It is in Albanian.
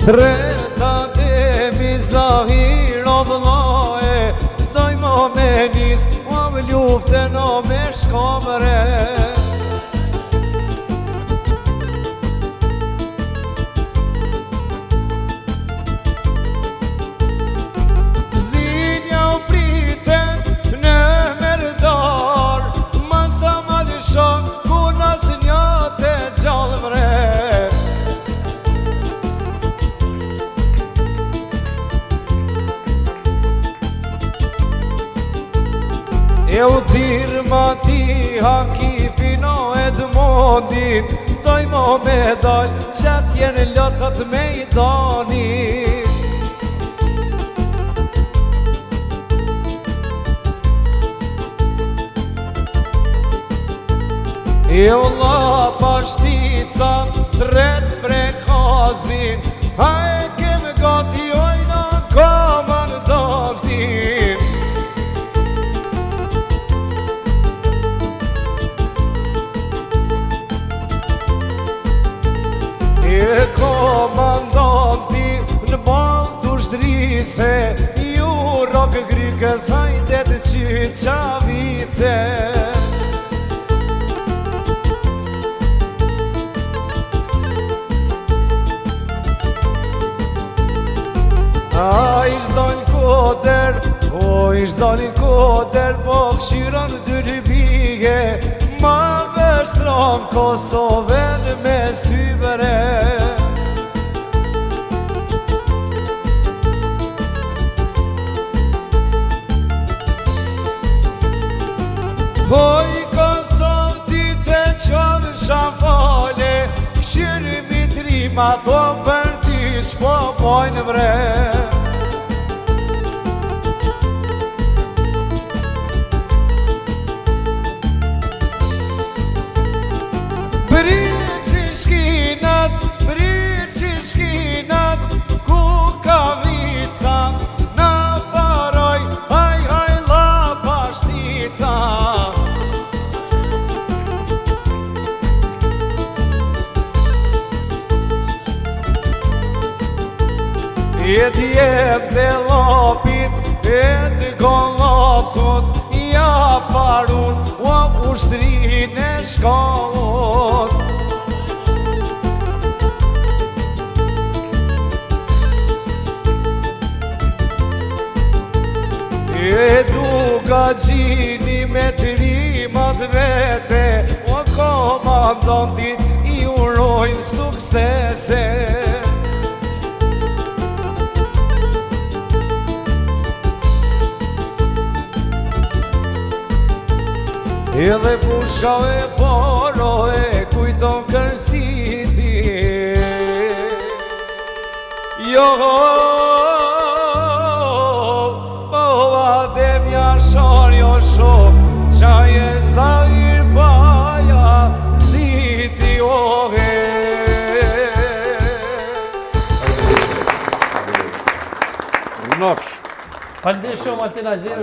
Treta dhe mizahir o vëllaje, dojmo me nis, o më luftën o me shkamëre. Zinja u priten në merdar, masa ma lëshon, ku nas një të gjallë mre. E u thirë ma ti haki fino Edmondin, dojmo me dal që t'jenë lotët me i dani. E u la pashtica tret prekazin, a e kem gati ojna komandantin. E komandanti në balë të shtrise, ju rogë grykës hajdet që qavices. A ishdojnë koder, o ishdojnë koder, po këshiron dërbije, ma vështron Kosovën me syvere. Po i konsorti të qënë shafale, këshirë mitrima do për ti qpo pojnë mre. Brici shkinat, ku ka vica, na paroj, haj la pashtica. E t'jep dhe lopit, e t'gollokut, ja parun, o ushtrin e shkallot. E duka gjini me të rimat vete, o komandantit i urojnë suksese. Edhe pushkave poro e kujton kërsiti. Jo jo sho, qaj e zahir baja, ziti ohe. Falënderit shumë Altin Azheri.